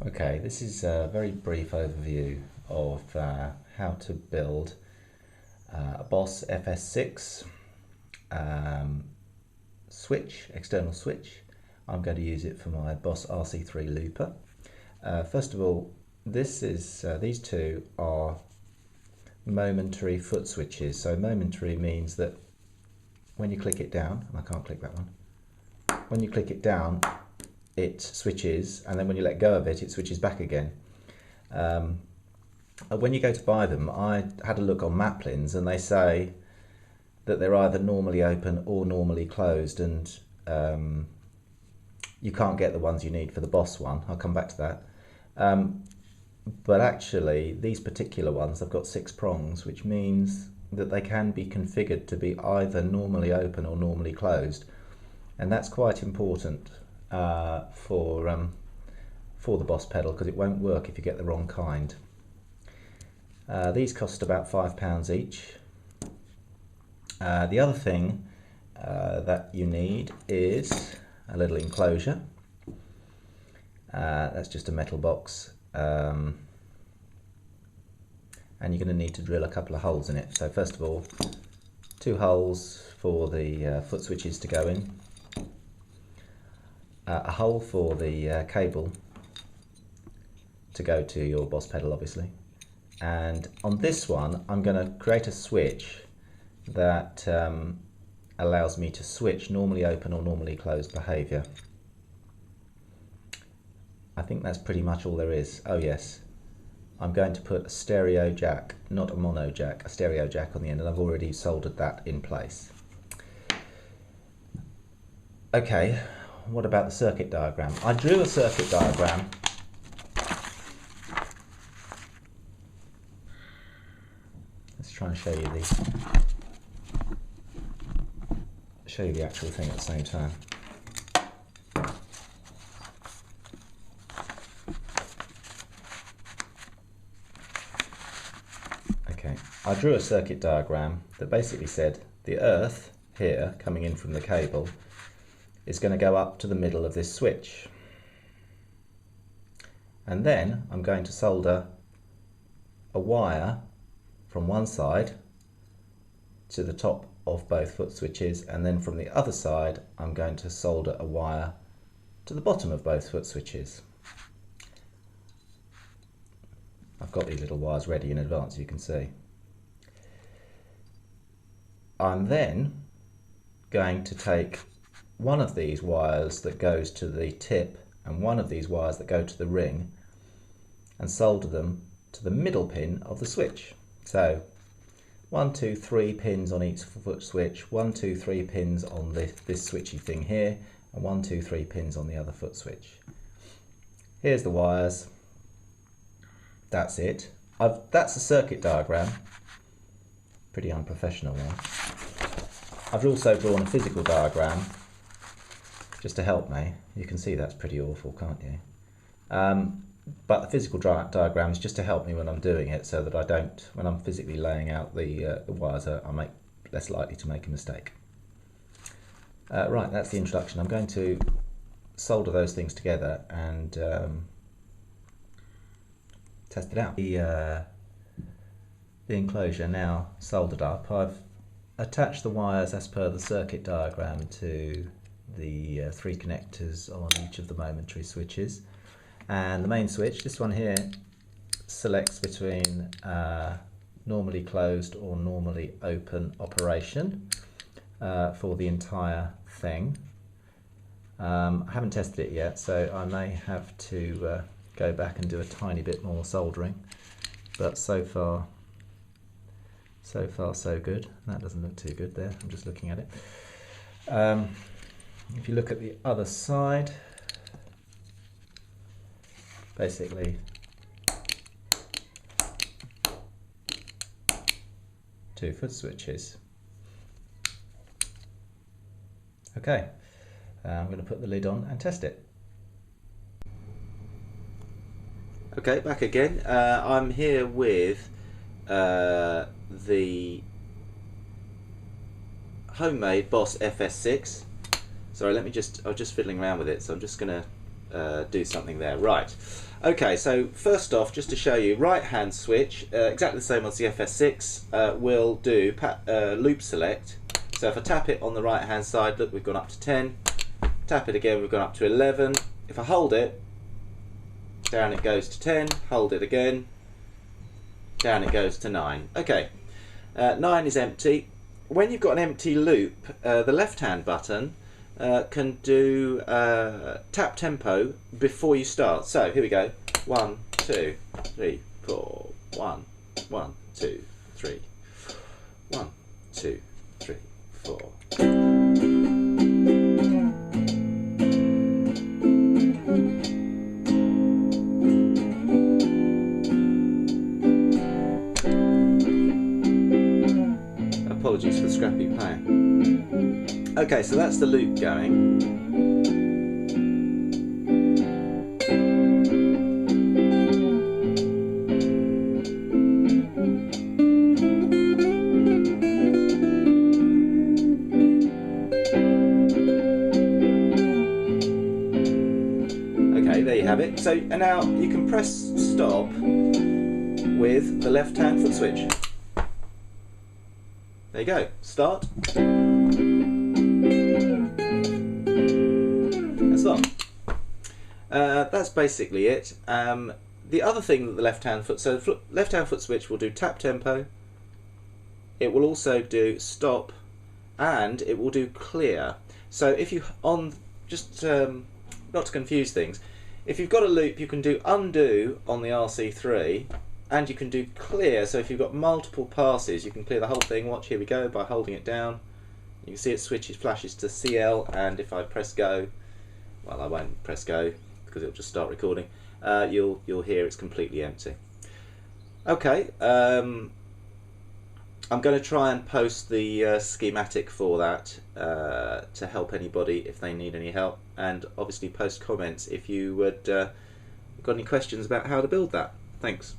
Okay, this is a very brief overview of how to build a Boss FS-6 switch, external switch. I'm going to use it for my Boss RC3 looper. First of all, these two are momentary foot switches. So momentary means that when you click it down, and I can't click that one, when you click it down it switches, and then when you let go of it, it switches back again. When you go to buy them, I had a look on Maplins and they say that they're either normally open or normally closed, and you can't get the ones you need for the Boss one. I'll come back to that. But actually these particular ones, I've got 6 prongs, which means that they can be configured to be either normally open or normally closed, and that's quite important for the Boss pedal, because it won't work if you get the wrong kind. These cost about £5 each. The other thing that you need is a little enclosure. That's just a metal box, and you're going to need to drill a couple of holes in it. So first of all, 2 holes for the foot switches to go in, a hole for the cable to go to your Boss pedal, obviously. And on this one I'm going to create a switch that allows me to switch normally open or normally closed behaviour. I think that's pretty much all there is. Oh yes, I'm going to put a stereo jack, not a mono jack, a stereo jack on the end, and I've already soldered that in place. Okay, what about the circuit diagram? I drew a circuit diagram. Let's try and show you the actual thing at the same time. Okay, I drew a circuit diagram that basically said the earth here coming in from the cable is going to go up to the middle of this switch, and then I'm going to solder a wire from one side to the top of both foot switches, and then from the other side I'm going to solder a wire to the bottom of both foot switches. I've got these little wires ready in advance, you can see. I'm then going to take one of these wires that goes to the tip and one of these wires that go to the ring and solder them to the middle pin of the switch. So 1, 2, 3 pins on each foot switch, 1, 2, 3 pins on this switchy thing here, and 1, 2, 3 pins on the other foot switch. Here's the wires. That's it. That's a circuit diagram. Pretty unprofessional one. I've also drawn a physical diagram just to help me. You can see that's pretty awful, can't you? But the physical diagram is just to help me when I'm doing it, so that I don't, when I'm physically laying out the wires, I'm less likely to make a mistake. Right, that's the introduction. I'm going to solder those things together and test it out. The enclosure now soldered up. I've attached the wires as per the circuit diagram to the 3 connectors on each of the momentary switches, and the main switch, this one here, selects between normally closed or normally open operation for the entire thing. I haven't tested it yet, so I may have to go back and do a tiny bit more soldering, but so far so good. That doesn't look too good there, I'm just looking at it. If you look at the other side, basically 2 foot switches. Okay, I'm going to put the lid on and test it. Okay, back again. I'm here with the homemade Boss FS-6. Sorry, I was just fiddling around with it, so I'm just going to do something there. Right. Okay, so first off, just to show you, right hand switch, exactly the same as the FS-6, will do loop select. So if I tap it on the right hand side, look, we've gone up to 10. Tap it again, we've gone up to 11. If I hold it, down it goes to 10. Hold it again, down it goes to 9. Okay, 9 is empty. When you've got an empty loop, the left hand button can do tap tempo before you start. So here we go. 1, 2, 3, 4. 1, 1, 2, 3. 1, 2, 3, 4. Apologies for the scrappy playing. Okay, so that's the loop going. Okay, there you have it. So and now you can press stop with the left hand foot switch. There you go, start and stop. That's basically it. The other thing that the left hand foot switch will do tap tempo, it will also do stop, and it will do clear. So if you not to confuse things, if you've got a loop, you can do undo on the RC3, and you can do clear. So if you've got multiple passes, you can clear the whole thing. Watch, here we go, by holding it down. You can see it flashes to CL, and if I press go, well, I won't press go because it'll just start recording. You'll hear it's completely empty. Okay, I'm going to try and post the schematic for that to help anybody if they need any help, and obviously post comments if you would got any questions about how to build that. Thanks.